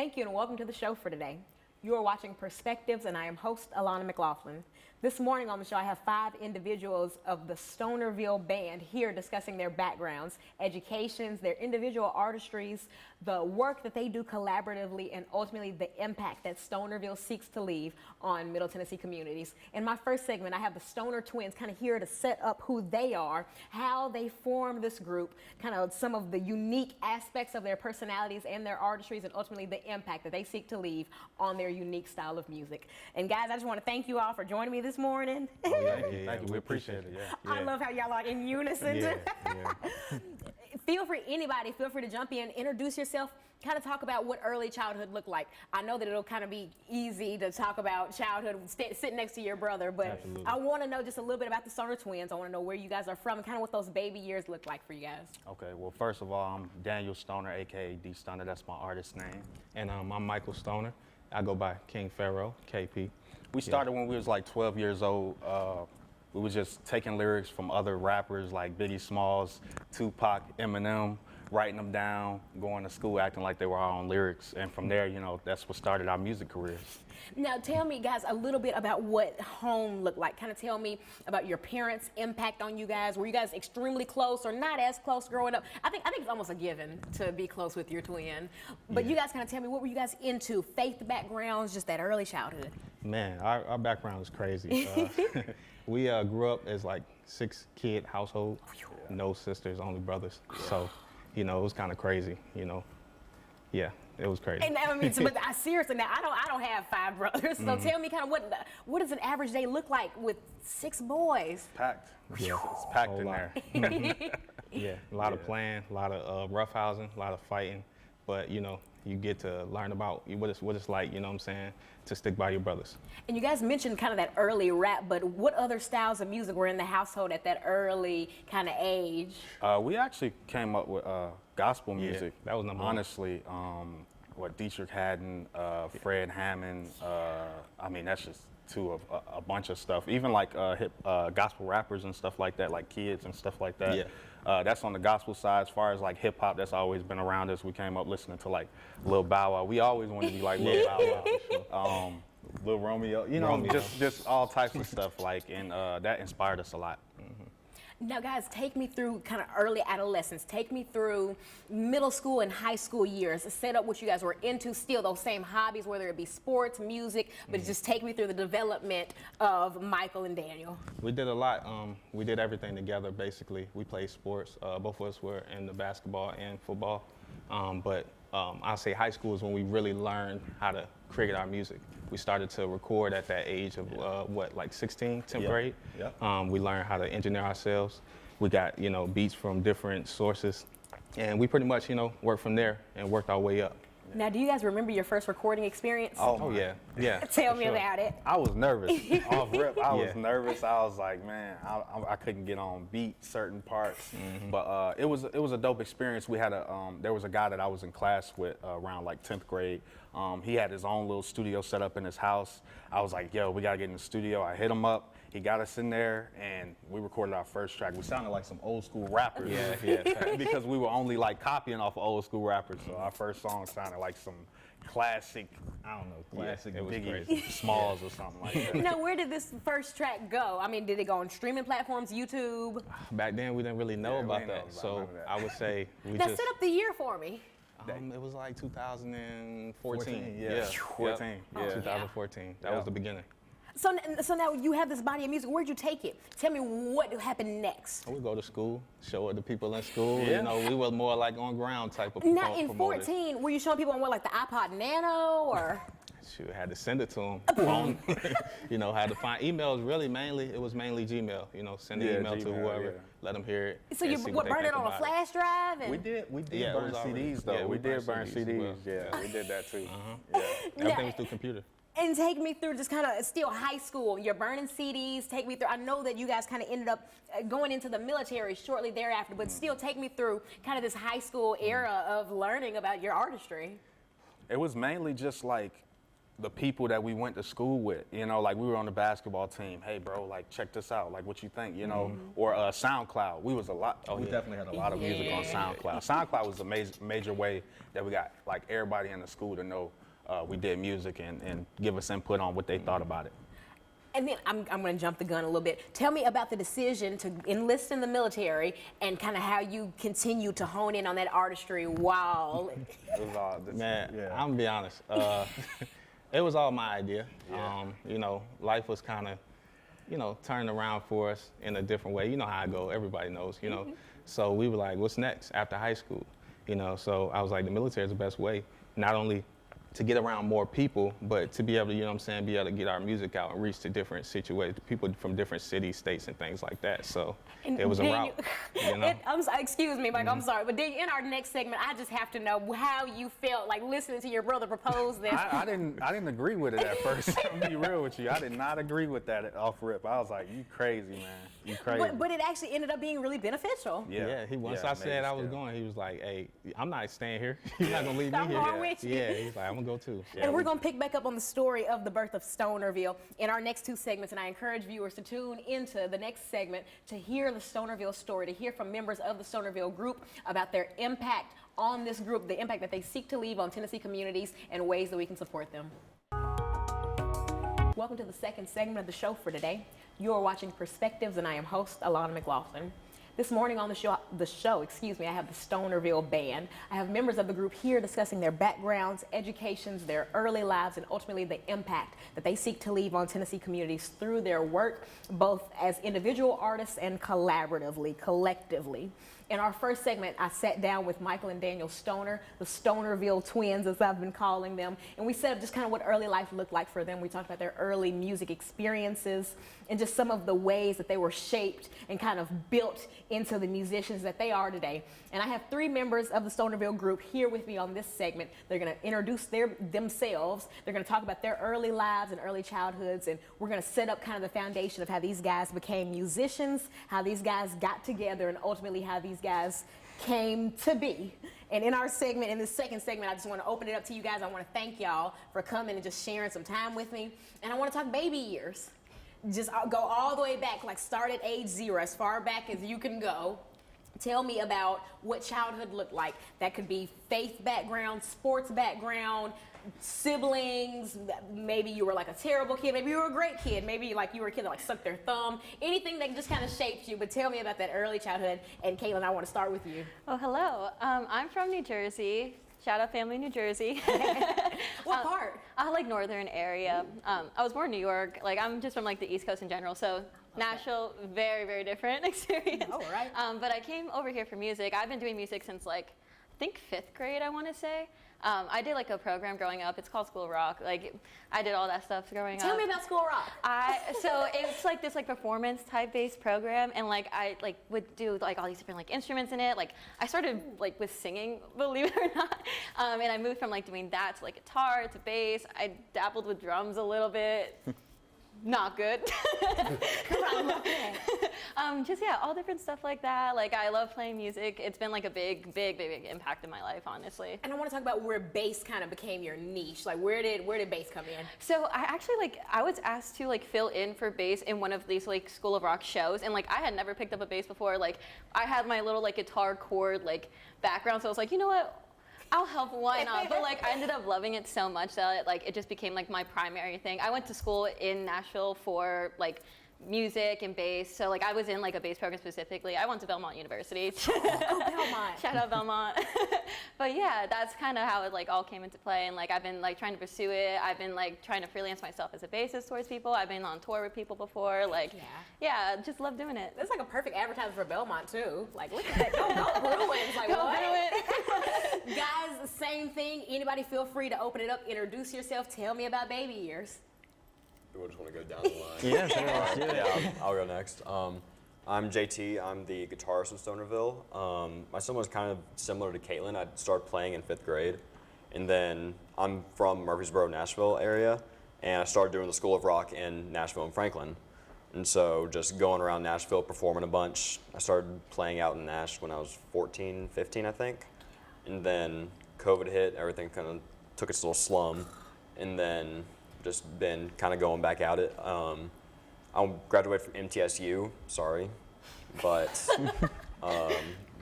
Thank you and welcome to the show for today. You are watching Perspectives and I am host Alana McLaughlin. This morning on the show I have 5 individuals of the STONERVILLE Band here discussing their backgrounds, educations, their individual artistries, the work that they do collaboratively, and ultimately the impact that Stonerville seeks to leave on Middle Tennessee communities. In my first segment I have the Stoner twins kind of here to set up who they are, how they form this group, kind of some of the unique aspects of their personalities and their artistries, and ultimately the impact that they seek to leave on their unique style of music. And guys, I just want to thank you all for joining me this morning. Thank you. We appreciate it. I love how y'all are in unison. Feel free to jump in, introduce yourself, kind of talk about what early childhood looked like. I know that it'll kind of be easy to talk about childhood sitting next to your brother, but absolutely. I want to know just a little bit about the Stoner twins. I want to know where you guys are from and kind of what those baby years look like for you guys. Okay, well, first of all, I'm Daniel Stoner, aka D Stoner. That's my artist name. And I'm Michael Stoner. I go by King Pharaoh, KP. We started when we was like 12 years old. We was just taking lyrics from other rappers like Biggie Smalls, Tupac, Eminem, writing them down, going to school acting like they were our own lyrics. And from there, you know, that's what started our music careers. Now tell me guys a little bit about what home looked like. Kind of tell me about your parents' impact on you guys. Were you guys extremely close or not as close growing up? I think it's almost a given to be close with your twin. But you guys kind of tell me, what were you guys into? Faith backgrounds, just that early childhood? Man, our background is crazy. We grew up as like 6-kid household, no sisters, only brothers. So, you know, it was kind of crazy, you know. Yeah, it was crazy. And I mean, but seriously, now I don't have 5 brothers. So tell me kind of what does an average day look like with 6 boys? Packed. Yeah, it's packed in there. Yeah, a lot of playing, a lot of roughhousing, a lot of fighting. But, you know, you get to learn about what it's like, you know what I'm saying, to stick by your brothers. And you guys mentioned kind of that early rap, but what other styles of music were in the household at that early kind of age? We actually came up with gospel music. That was number one. Honestly, what Dietrich Haddon, Fred Hammond, I mean, that's just two of a bunch of stuff. Even like gospel rappers and stuff like that, like kids and stuff like that. That's on the gospel side. As far as like hip hop, that's always been around us. We came up listening to like Lil Bow Wow. We always wanted to be like Lil Bow Wow. Lil Romeo, you know, just all types of stuff like, and that inspired us a lot. Now guys, take me through kind of early adolescence. Take me through middle school and high school years. Set up what you guys were into, still those same hobbies, whether it be sports, music, but just take me through the development of Michael and Daniel. We did a lot. We did everything together, basically. We played sports. Both of us were in the basketball and football. But I'll say high school is when we really learned how to create our music. We started to record at that age of like 16, 10th grade. We learned how to engineer ourselves. We got, you know, beats from different sources, and we pretty much, you know, worked from there and worked our way up. Now, do you guys remember your first recording experience? Oh yeah. Tell me about it. I was nervous. Off rip, I was nervous. I was like, man, I couldn't get on beat certain parts. But it was a dope experience. We had there was a guy that I was in class with around like 10th grade. He had his own little studio set up in his house. I was like, yo, we gotta get in the studio. I hit him up. He got us in there, and we recorded our first track. We sounded like some old school rappers. Because we were only like copying off of old school rappers. So our first song sounded like some classic, I don't know, classic Biggie Smalls or something like that. Now, where did this first track go? I mean, did it go on streaming platforms, YouTube? Back then, we didn't really know about that. So I would say we now, set up the year for me. It was like 2014. 14. 2014. That was the beginning. So now you have this body of music. Where'd you take it? Tell me what happened next. We go to school, show it to people in school. You know, we were more like on ground type of. Now in 14, were you showing people on what, like the iPod Nano or? Shoot, had to send it to them. You know, had to find emails. Really, it was mainly Gmail. You know, send an email to whoever, let them hear it. So you burn it on a flash drive? And we did burn CDs though. We did burn CDs. Yeah, we did that too. Everything was through computer. And take me through just kind of still high school. You're burning CDs. Take me through. I know that you guys kind of ended up going into the military shortly thereafter, but still take me through kind of this high school era of learning about your artistry. It was mainly just like the people that we went to school with, you know, like we were on the basketball team. Hey, bro, like check this out. Like, what you think, you know? Or SoundCloud. We was a lot. We definitely had a lot of music on SoundCloud. SoundCloud was a major way that we got like everybody in the school to know we did music and give us input on what they thought about it. And then I'm going to jump the gun a little bit. Tell me about the decision to enlist in the military and kind of how you continue to hone in on that artistry while. Man, I'm gonna be honest. It was all my idea. You know, life was kind of, you know, turning around for us in a different way. You know how I go. Everybody knows. You know, so we were like, what's next after high school? You know, so I was like, the military is the best way, not only to get around more people, but to be able to, you know what I'm saying, be able to get our music out and reach to different situations, people from different cities, states, and things like that. So it was a route. You know? Excuse me, Mike, I'm sorry, but then in our next segment, I just have to know how you felt like listening to your brother propose this. I didn't agree with it at first. I'm gonna be real with you. I did not agree with that off rip. I was like, you crazy, man. You crazy. But it actually ended up being really beneficial. Once I said I was going, he was like, hey, I'm not staying here. You're not gonna leave me here. I'm with you. Yeah, he's like, I'm gonna go too. And we're going to pick back up on the story of the birth of Stonerville in our next two segments. And I encourage viewers to tune into the next segment to hear the Stonerville story, to hear from members of the Stonerville group about their impact on this group, the impact that they seek to leave on Tennessee communities, and ways that we can support them. Welcome to the second segment of the show for today. You are watching Perspectives, and I am host Alana McLaughlin. This morning on the show, I have the Stonerville Band. I have members of the group here discussing their backgrounds, educations, their early lives, and ultimately the impact that they seek to leave on Tennessee communities through their work, both as individual artists and collectively. In our first segment, I sat down with Michael and Daniel Stoner, the Stonerville twins, as I've been calling them, and we set up just kind of what early life looked like for them. We talked about their early music experiences and just some of the ways that they were shaped and kind of built into the musicians that they are today. And I have three members of the Stonerville group here with me on this segment. They're going to introduce themselves. They're going to talk about their early lives and early childhoods, and we're going to set up kind of the foundation of how these guys became musicians, how these guys got together, and ultimately how these guys came to be. And in our segment, in this second segment, I just want to open it up to you guys. I want to thank y'all for coming and just sharing some time with me. And I want to talk baby years. Just go all the way back, like start at age 0, as far back as you can go. Tell me about what childhood looked like. That could be faith background, sports background, siblings. Maybe you were like a terrible kid. Maybe you were a great kid. Maybe like you were a kid that like sucked their thumb. Anything that just kind of shaped you. But tell me about that early childhood. And Caitlin, I want to start with you. Oh, hello. I'm from New Jersey. Shout out family New Jersey. What part? Like northern area. I was born in New York. Like I'm just from like the East Coast in general. So Nashville, very, very different experience. Oh, right. But I came over here for music. I've been doing music since like, I think 5th grade, I want to say. I did like a program growing up. It's called School Rock. Like I did all that stuff growing up. Tell me about School Rock. So it's like this like performance type based program, and like I like would do like all these different like instruments in it. Like I started like with singing, believe it or not, and I moved from like doing that to like guitar to bass. I dabbled with drums a little bit. Not good. Just all different stuff like that. Like I love playing music. It's been like a big impact in my life, honestly. And I want to talk about where bass kind of became your niche. Like where did bass come in? So I actually I was asked to like fill in for bass in one of these like School of Rock shows, and like I had never picked up a bass before. Like I had my little like guitar chord like background, so I was like, you know what? I'll help, why not? But like I ended up loving it so much that it just became like my primary thing. I went to school in Nashville for like music and bass, so like I was in like a bass program specifically. I went to Belmont University. Belmont. Shout out Belmont. But yeah, that's kind of how it like all came into play, and like I've been like trying to pursue it. I've been like trying to freelance myself as a bassist towards people. I've been on tour with people before. Like just love doing it. That's like a perfect advertisement for Belmont too. Like look at that. Go Bruins. Like Go what? Guys, same thing. Anybody feel free to open it up. Introduce yourself. Tell me about baby years. We just want to go down the line. I'll go next. I'm JT. I'm the guitarist of Stonerville. My song was kind of similar to Caitlin. I started playing in 5th grade, and then I'm from Murfreesboro, Nashville area, and I started doing the School of Rock in Nashville and Franklin. And so just going around Nashville, performing a bunch. I started playing out in Nash when I was 14, 15, I think. And then COVID hit, everything kind of took its little slum. and then just been kind of going back at it. I'll graduate from MTSU, sorry, but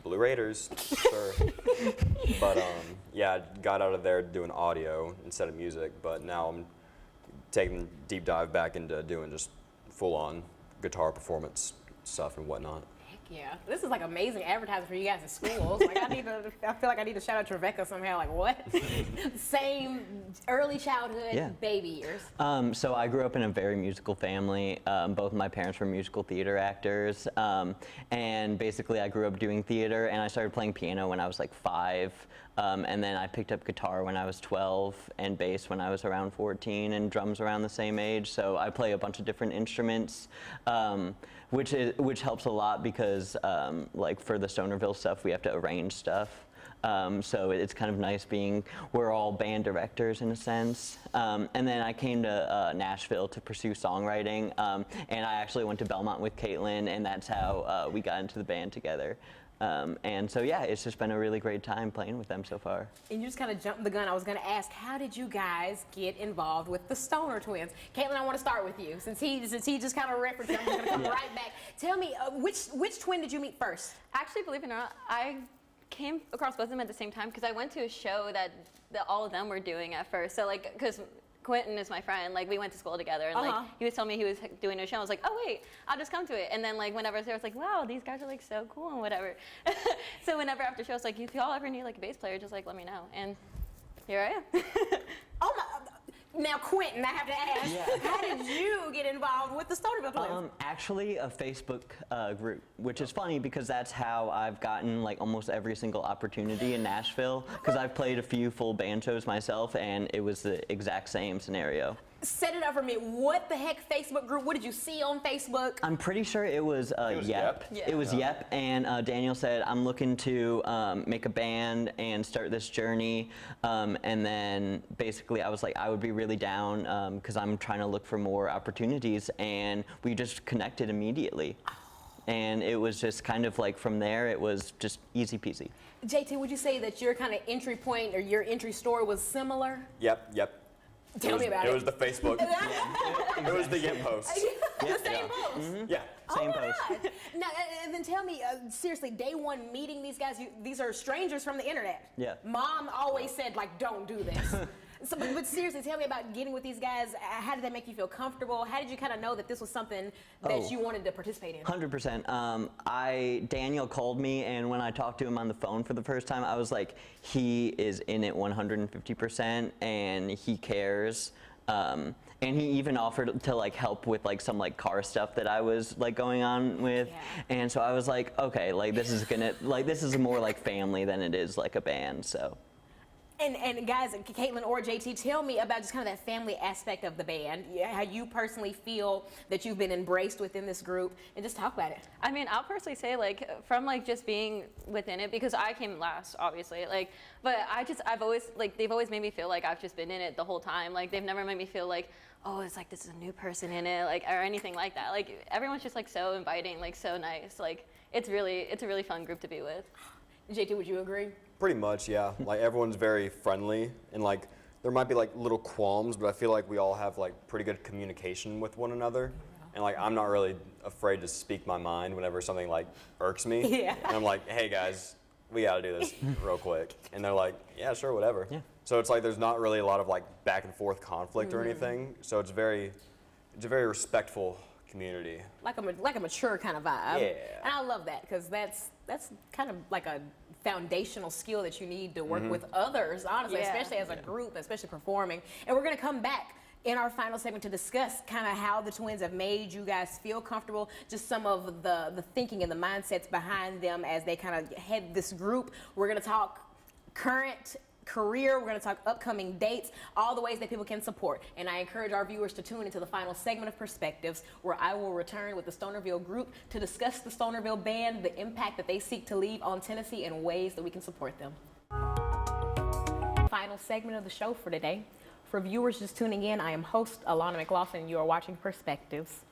Blue Raiders, sure. But yeah, I got out of there doing audio instead of music, but now I'm taking a deep dive back into doing just full-on guitar performance stuff and whatnot. Yeah, this is like amazing advertising for you guys in schools. Like I feel like I need to shout out Trevecca somehow. Like what? Same early childhood, baby years. So I grew up in a very musical family. Both of my parents were musical theater actors, and basically I grew up doing theater. And I started playing piano when I was like 5, and then I picked up guitar when I was 12, and bass when I was around 14, and drums around the same age. So I play a bunch of different instruments. Which helps a lot because like for the Stonerville stuff, we have to arrange stuff. So it's kind of nice we're all band directors in a sense. And then I came to Nashville to pursue songwriting. And I actually went to Belmont with Caitlin, and that's how we got into the band together. And so yeah, it's just been a really great time playing with them so far. And you just kind of jumped the gun. I was going to ask, how did you guys get involved with the Stoner Twins? Caitlin, I want to start with you. Since he just kind of referenced you, I'm just going to come right back. Tell me, which twin did you meet first? Actually, believe it or not, I came across both of them at the same time because I went to a show that all of them were doing at first. So like, because Quentin is my friend, like we went to school together, and like he was telling me he was doing a show. I was like, oh wait, I'll just come to it. And then like whenever I was there, I was like, wow, these guys are like so cool and whatever. So whenever after show, I was like, if y'all ever need like a bass player, just like let me know. And here I am. Oh my. Now, Quentin, I have to ask, how did you get involved with the Stonerville Twins? Actually, a Facebook group, which is funny because that's how I've gotten like almost every single opportunity in Nashville, because I've played a few full band shows myself, and it was the exact same scenario. Set it up for me. What the heck Facebook group? What did you see on Facebook? I'm pretty sure it was Yep. Yeah. It was Yep, and Daniel said, I'm looking to make a band and start this journey. And then basically I was like, I would be really down because I'm trying to look for more opportunities, and we just connected immediately. And it was just kind of like from there, it was just easy peasy. JT, would you say that your kind of entry point or your entry story was similar? Yep. Tell me about it. It was the Facebook. It was the Yip post. The same post? Yeah. Same Oh my post. God. Now, and then tell me, seriously, day one meeting these guys, these are strangers from the internet. Yeah. Mom always said, like, don't do this. So, but seriously, tell me about getting with these guys. How did that make you feel comfortable? How did you kind of know that this was something that you wanted to participate in? 100%. Daniel called me, and when I talked to him on the phone for the first time, I was like, he is in it 150%, and he cares. And he even offered to like help with like some like car stuff that I was like going on with. Yeah. And so I was like, okay, like this is more like family than it is like a band, so. And guys, Caitlin or JT, tell me about just kind of that family aspect of the band, how you personally feel that you've been embraced within this group, and just talk about it. I mean, I'll personally say, like, from, like, just being within it, because I came last, obviously, like, but I've always, like, they've always made me feel like I've just been in it the whole time. Like, they've never made me feel like, oh, it's like this is a new person in it, like, or anything like that. Like, everyone's just, like, so inviting, like, so nice. Like, it's a really fun group to be with. JT, would you agree? Pretty much, yeah. Like everyone's very friendly, and like there might be like little qualms, but I feel like we all have like pretty good communication with one another. And like I'm not really afraid to speak my mind whenever something like irks me. Yeah. And I'm like, hey guys, we gotta do this real quick. And they're like, yeah, sure, whatever. Yeah. So it's like there's not really a lot of like back and forth conflict or anything. So it's a very respectful community. Like a mature kind of vibe. Yeah. And I love that, because that's kind of like a foundational skill that you need to work with others, honestly, Yeah. especially as a group, especially performing. And we're going to come back in our final segment to discuss kind of how the twins have made you guys feel comfortable, just some of the thinking and the mindsets behind them as they kind of head this group. We're going to talk current career, we're going to talk upcoming dates, all the ways that people can support. And I encourage our viewers to tune into the final segment of Perspectives, where I will return with the Stonerville group to discuss the Stonerville Band, the impact that they seek to leave on Tennessee, and ways that we can support them. Final segment of the show for today. For viewers just tuning in, I am host Alana McLaughlin, and you are watching Perspectives.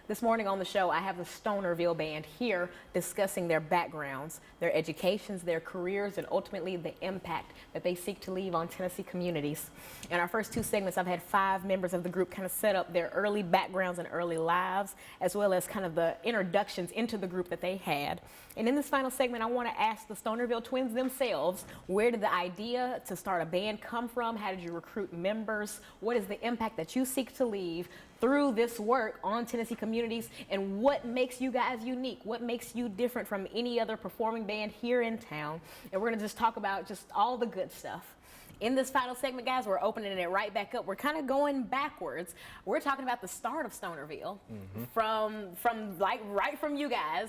This morning on the show, I have the Stonerville Band here discussing their backgrounds, their educations, their careers, and ultimately the impact that they seek to leave on Tennessee communities. In our first two segments, I've had 5 members of the group kind of set up their early backgrounds and early lives, as well as kind of the introductions into the group that they had. And in this final segment, I want to ask the Stonerville twins themselves, where did the idea to start a band come from? How did you recruit members? What is the impact that you seek to leave through this work on Tennessee communities, and what makes you guys unique? What makes you different from any other performing band here in town? And we're gonna just talk about just all the good stuff. In this final segment, guys, we're opening it right back up. We're kind of going backwards. We're talking about the start of Stonerville, from like right from you guys.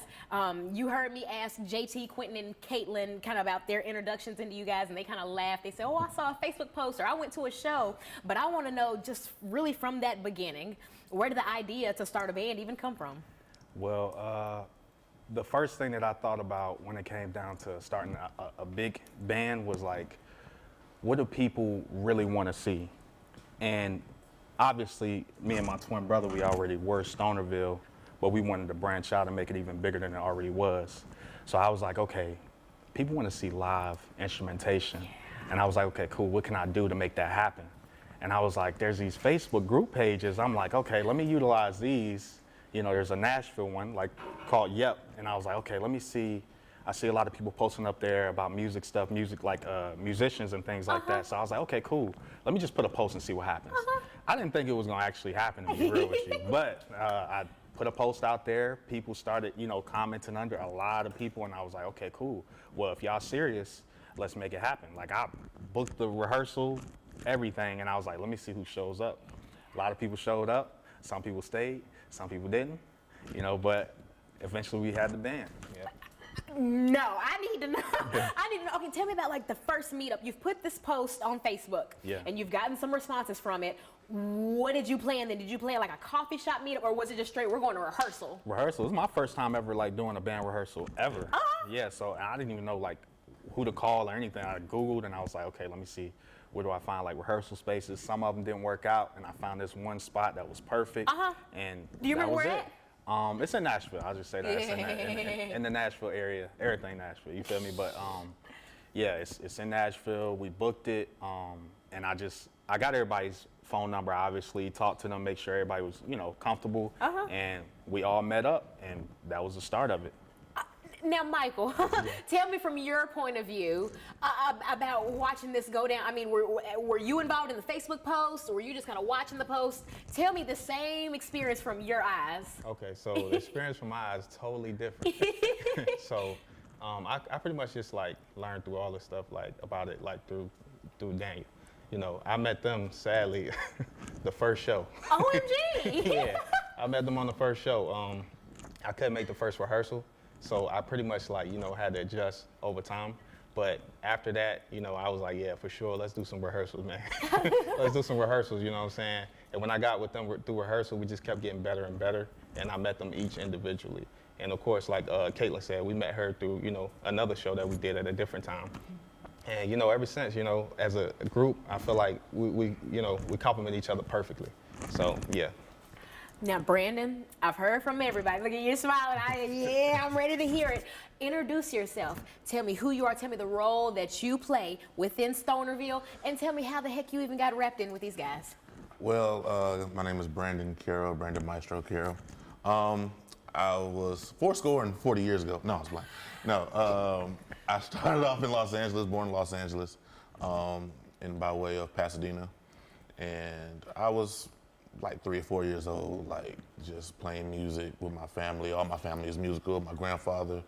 You heard me ask JT, Quentin, and Caitlin kind of about their introductions into you guys, and they kind of laughed. They said, "Oh, I saw a Facebook post, or I went to a show." But I want to know, just really from that beginning, where did the idea to start a band even come from? Well, the first thing that I thought about when it came down to starting a big band was like, what do people really want to see? And obviously, me and my twin brother, we already were Stonerville, but we wanted to branch out and make it even bigger than it already was. So I was like, okay, people want to see live instrumentation. And I was like, okay, cool, what can I do to make that happen? And I was like, there's these Facebook group pages. I'm like, okay, let me utilize these. You know, there's a Nashville one like called Yep. And I was like, okay, let me see. I see a lot of people posting up there about music stuff, like musicians and things like that. So I was like, okay, cool. Let me just put a post and see what happens. I didn't think it was gonna actually happen, to be real with you. But I put a post out there. People started, you know, commenting under, a lot of people. And I was like, okay, cool. Well, if y'all serious, let's make it happen. Like, I booked the rehearsal, everything. And I was like, let me see who shows up. A lot of people showed up. Some people stayed, some people didn't, you know, but eventually we had the band. Yeah. No, I need to know. I need to know. Okay, tell me about like the first meetup. You've put this post on Facebook, and you've gotten some responses from it. What did you plan then? Did you plan like a coffee shop meetup, or was it just straight, we're going to rehearsal? Rehearsal. It was my first time ever like doing a band rehearsal ever. Yeah, so I didn't even know like who to call or anything. I Googled and I was like, okay, let me see, where do I find like rehearsal spaces? Some of them didn't work out, and I found this one spot that was perfect. And do you remember where at? It's in Nashville. I'll just say that. It's in the Nashville area. Everything Nashville, you feel me? But yeah, it's in Nashville. We booked it, and I got everybody's phone number, obviously, talked to them, make sure everybody was, you know, comfortable, and we all met up, and that was the start of it. Now, Michael, tell me from your point of view about watching this go down. I mean, were you involved in the Facebook post, or were you just kind of watching the post? Tell me the same experience from your eyes. Okay, so the experience from my eyes is totally different. So I pretty much just like learned through all this stuff like about it like through Daniel. You know, I met them sadly the first show. OMG! Yeah, I met them on the first show. I couldn't make the first rehearsal. So I pretty much like, you know, had to adjust over time. But after that, you know, I was like, yeah, for sure, let's do some rehearsals, man. Let's do some rehearsals, you know what I'm saying? And when I got with them through rehearsal, we just kept getting better and better. And I met them each individually. And of course, like Caitlin said, we met her through, you know, another show that we did at a different time. And, you know, ever since, you know, as a group, I feel like we complement each other perfectly. So, yeah. Now, Brandon, I've heard from everybody. Look at you smiling. I'm ready to hear it. Introduce yourself. Tell me who you are. Tell me the role that you play within Stonerville, and tell me how the heck you even got wrapped in with these guys. Well, my name is Brandon Carroll, Brandon Maestro Carroll. I was 40 years ago. No, I was blind. No, I started off in Los Angeles, born in Los Angeles, and by way of Pasadena. And I was like 3 or 4 years old, like just playing music with my family. All my family is musical. My grandfather,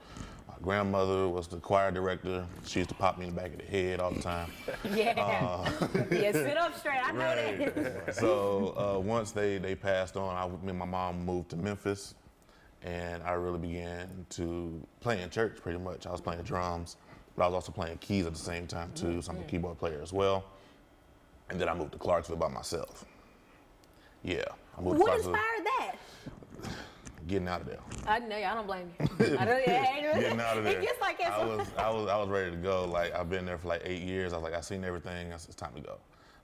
my grandmother was the choir director. She used to pop me in the back of the head all the time. Yeah, sit up straight, I know that. So once they passed on, me and my mom moved to Memphis, and I really began to play in church pretty much. I was playing drums, but I was also playing keys at the same time too, so I'm a keyboard player as well. And then I moved to Clarksville by myself. Yeah. What inspired that? Getting out of there. I know, I don't blame you. Getting out of there. It gets like that. I was ready to go. Like, I've been there for like 8 years. I was like, I've seen everything. It's time to go.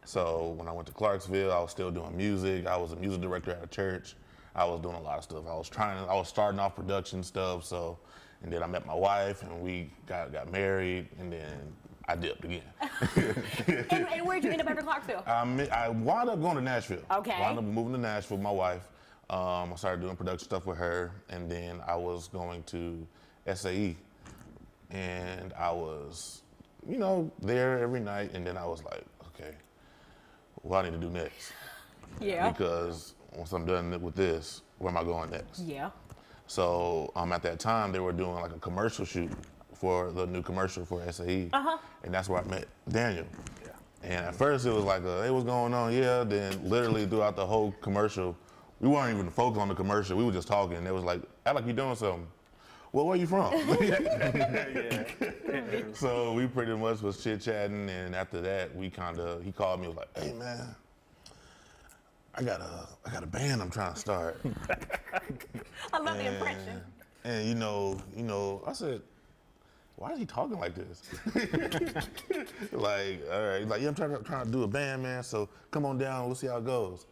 So when I went to Clarksville, I was still doing music. I was a music director at a church. I was doing a lot of stuff. I was starting off production stuff, so, and then I met my wife, and we got married, and then I dipped again. And where'd you end up after Clarksville? I wound up going to Nashville. Okay. Wound up moving to Nashville with my wife. I started doing production stuff with her, and then I was going to SAE, and I was, you know, there every night, and then I was like, okay, what do I need to do next? Yeah. Because once I'm done with this, where am I going next? Yeah. So at that time, they were doing like a commercial shoot for the new commercial for SAE, and that's where I met Daniel. Yeah. And at first it was like, hey, what's going on? Yeah. Then literally throughout the whole commercial, we weren't even focused on the commercial. We were just talking. And it was like, act like you doing something. Well, where you from? So we pretty much was chit-chatting, and after that, he called me, was like, hey man, I got a band I'm trying to start. I love the impression. And you know, I said, why is he talking like this? Like, all right, he's like, yeah, I'm trying to do a band, man. So come on down, we'll see how it goes.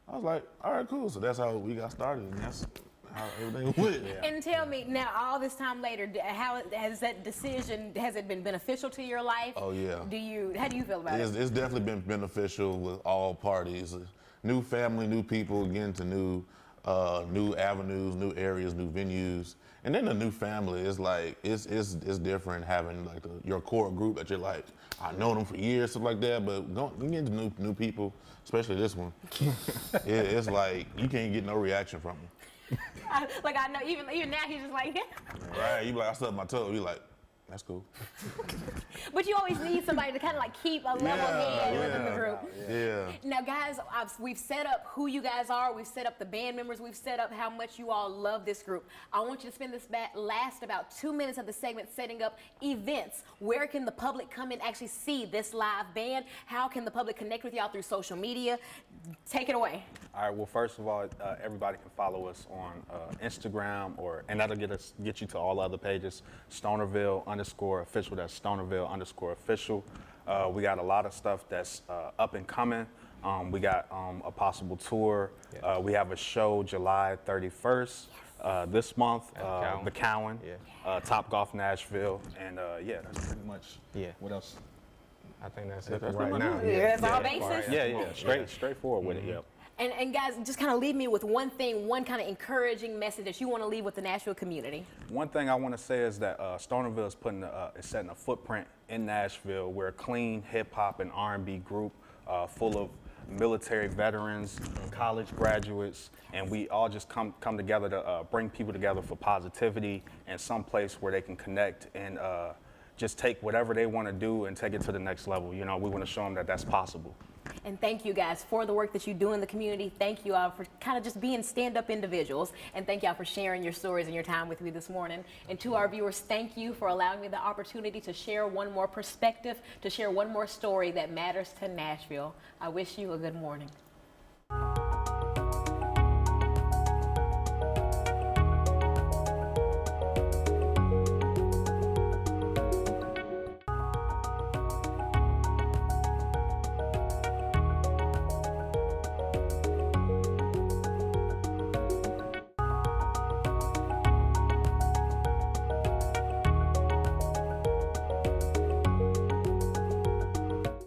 I was like, all right, cool. So that's how we got started, and that's how everything went. Yeah. And tell me now, all this time later, how has that decision, has it been beneficial to your life? Oh yeah. How do you feel about it? It's definitely been beneficial with all parties. New family, new people, getting to new avenues, new areas, new venues. And then the new family is like, it's different having like your core group that you're like, I know them for years, stuff like that, but getting into new people, especially this one, it's like, you can't get no reaction from them. I know, even now he's just like, yeah. Right, you be like, I stubbed my toe, you like, that's cool. But you always need somebody to kind of like keep a level head within the group. Yeah. Now, guys, we've set up who you guys are. We've set up the band members. We've set up how much you all love this group. I want you to spend this last about 2 minutes of the segment setting up events. Where can the public come and actually see this live band? How can the public connect with y'all through social media? Take it away. All right. Well, first of all, everybody can follow us on Instagram, and that'll get you to all other pages. STONERVILLE_official. That's STONERVILLE_official. We got a lot of stuff that's up and coming. We got a possible tour. We have a show July 31st this month. The Cowan, Top Golf Nashville, and that's pretty much. Yeah. What else? I think that's That's it pretty right much now. it. Yeah, that's all bases. Yeah. Straightforward with it. Yep. And guys, just kind of leave me with one thing, one kind of encouraging message that you want to leave with the Nashville community. One thing I want to say is that Stonerville is setting a footprint in Nashville. We're a clean hip hop and R&B group full of military veterans, college graduates, and we all just come together to bring people together for positivity and some place where they can connect and just take whatever they want to do and take it to the next level. You know, we want to show them that that's possible. And thank you guys for the work that you do in the community. Thank you all for kind of just being stand-up individuals. And thank y'all for sharing your stories and your time with me this morning. And to our viewers, thank you for allowing me the opportunity to share one more perspective, to share one more story that matters to Nashville. I wish you a good morning.